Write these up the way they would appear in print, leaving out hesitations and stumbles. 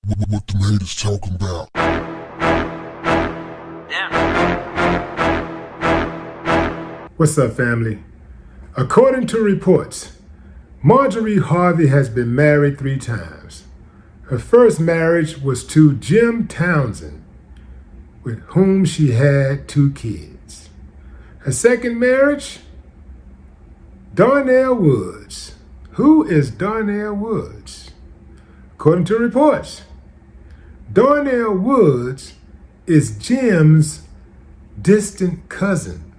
What them haters talking about? What's up, family? According to reports, Marjorie Harvey has been married 3 times. Her first marriage was to Jim Townsend, with whom she had 2 kids. Her second marriage, Darnell Woods. Who is Darnell Woods? According to reports, Darnell Woods is Jim's distant cousin,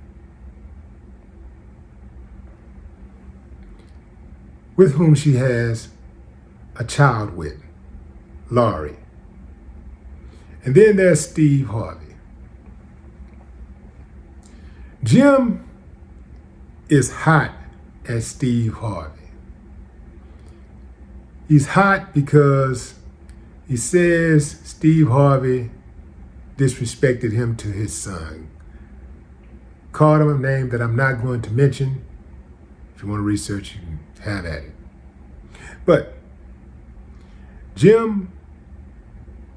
with whom she has a child with, Laurie. And then there's Steve Harvey. Jim is hot at Steve Harvey. He's hot because he says Steve Harvey disrespected him to his son. Called him a name that I'm not going to mention. If you want to research, you can have at it. But Jim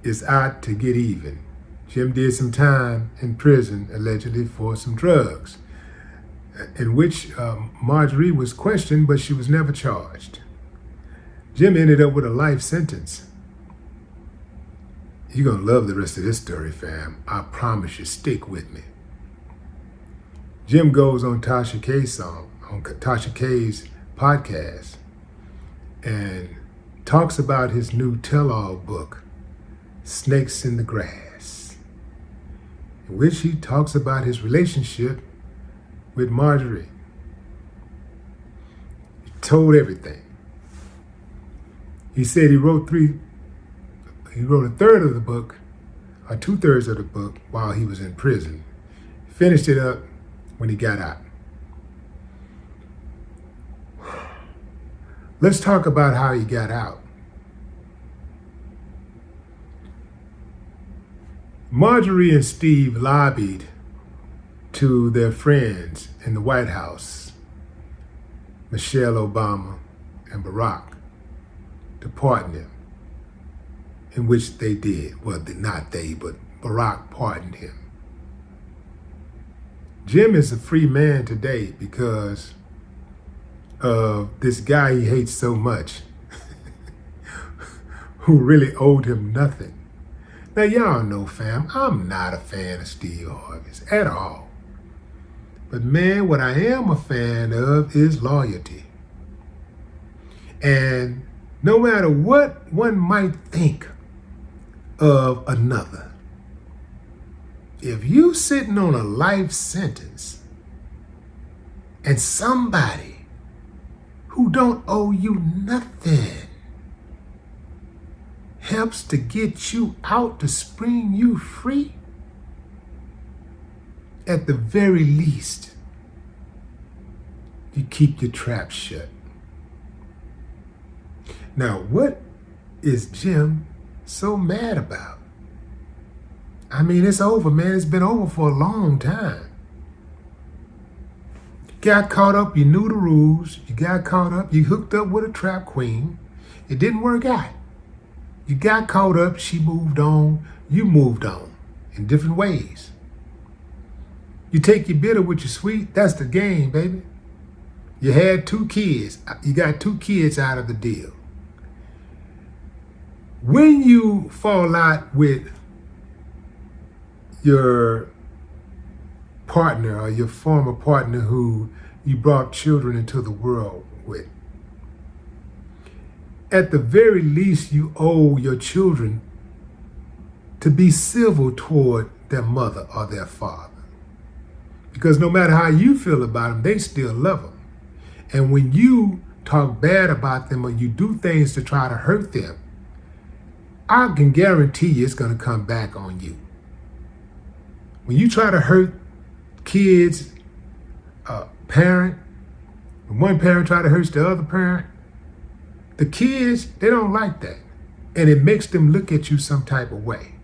is out to get even. Jim did some time in prison, allegedly for some drugs, in which Marjorie was questioned, but she was never charged. Jim ended up with a life sentence. You're going to love the rest of this story, fam. I promise you, stick with me. Jim goes on Tasha K's podcast and talks about his new tell-all book, Snakes in the Grass, in which he talks about his relationship with Marjorie. He told everything. He said he wrote a third of the book, or 2/3 of the book, while he was in prison. Finished it up when he got out. Let's talk about how he got out. Marjorie and Steve lobbied to their friends in the White House, Michelle Obama and Barack, to pardon him, in which they did. Well, not they, but Barack pardoned him. Jim is a free man today because of this guy he hates so much, who really owed him nothing. Now, y'all know, fam, I'm not a fan of Steve Harvey's at all. But man, what I am a fan of is loyalty. And no matter what one might think of another, if you sitting on a life sentence and somebody who don't owe you nothing helps to get you out to spring you free, at the very least, you keep your trap shut. Now, what is Jim so mad about? I mean, it's over, man. It's been over for a long time. You got caught up, you knew the rules. You got caught up, you hooked up with a trap queen. It didn't work out. You got caught up, she moved on, you moved on in different ways. You take your bitter with your sweet, that's the game, baby. You had 2 kids. You got 2 kids out of the deal. When you fall out with your partner or your former partner who you brought children into the world with, at the very least, you owe your children to be civil toward their mother or their father. Because no matter how you feel about them, they still love them. And when you talk bad about them or you do things to try to hurt them, I can guarantee you it's going to come back on you. When you try to hurt kids, parent, when one parent try to hurt the other parent, the kids, they don't like that. And it makes them look at you some type of way.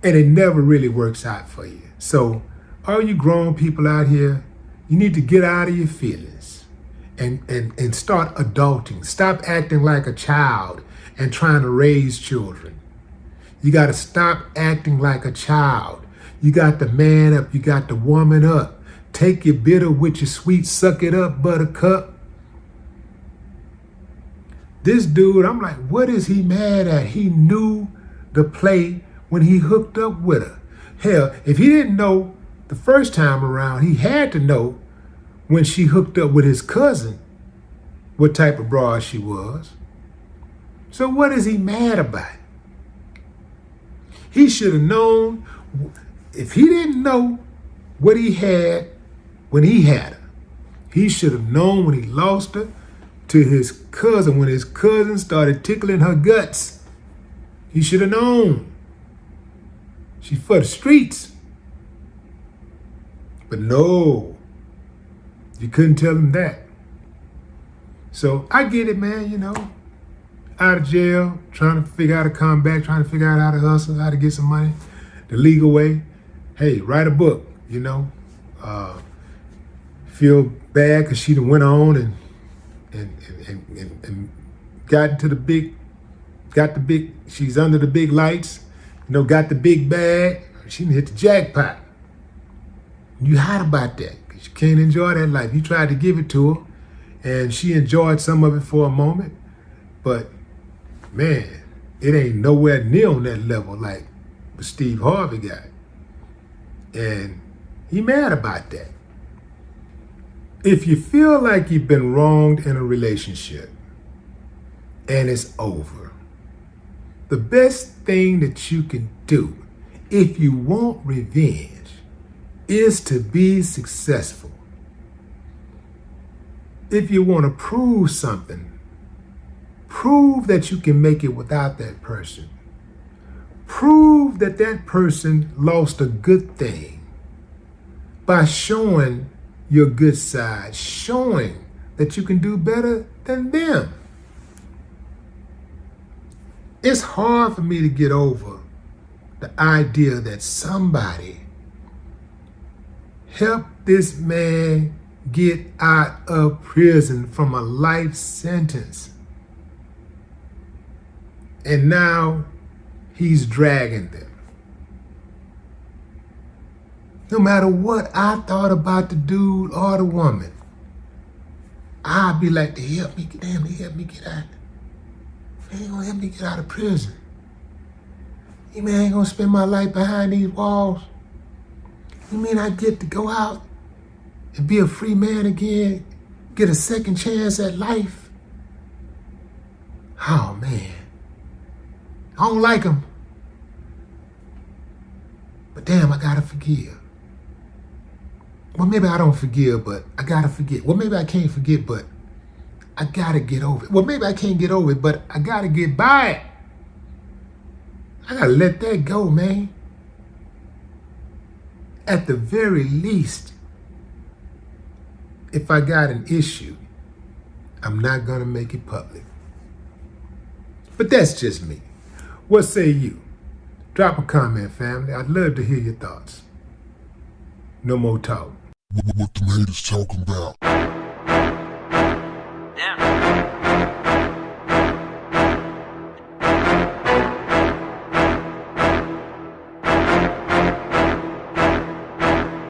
And it never really works out for you. So all you grown people out here, you need to get out of your feelings and start adulting. Stop acting like a child and trying to raise children. You got to stop acting like a child. You got to man up. You got to woman up. Take your bitter with your sweet. Suck it up, buttercup. This dude, I'm like, what is he mad at? He knew the play when he hooked up with her. Hell, if he didn't know the first time around, he had to know when she hooked up with his cousin what type of broad she was. So what is he mad about? He should have known. If he didn't know what he had when he had her, he should have known when he lost her to his cousin, when his cousin started tickling her guts. He should have known. She's for the streets. But no, you couldn't tell him that. So I get it, man, you know. Out of jail, trying to figure out how to come back, trying to figure out how to hustle, how to get some money the legal way. Hey, write a book, you know. Feel bad because she done went on and got the big, she's under the big lights, you know, got the big bag. She done hit the jackpot. You hot about that because you can't enjoy that life. You tried to give it to her and she enjoyed some of it for a moment, but man, it ain't nowhere near on that level like what Steve Harvey got. And he mad about that. If you feel like you've been wronged in a relationship and it's over, the best thing that you can do if you want revenge is to be successful. If you want to prove something, prove that you can make it without that person. Prove that that person lost a good thing by showing your good side, showing that you can do better than them. It's hard for me to get over the idea that somebody helped this man get out of prison from a life sentence. And now he's dragging them. No matter what I thought about the dude or the woman, I'd be like, they help me get out. They ain't gonna help me get out of prison. You mean I ain't gonna spend my life behind these walls? You mean I get to go out and be a free man again, get a second chance at life? Oh man, I don't like him. But damn, I gotta forgive. Well, maybe I don't forgive, but I gotta forget. Well, maybe I can't forget, but I gotta get over it. Well, maybe I can't get over it, but I gotta get by it. I gotta let that go, man. At the very least, if I got an issue, I'm not gonna make it public. But that's just me. What say you? Drop a comment, family. I'd love to hear your thoughts. No more talk. What the haters talking about? Damn.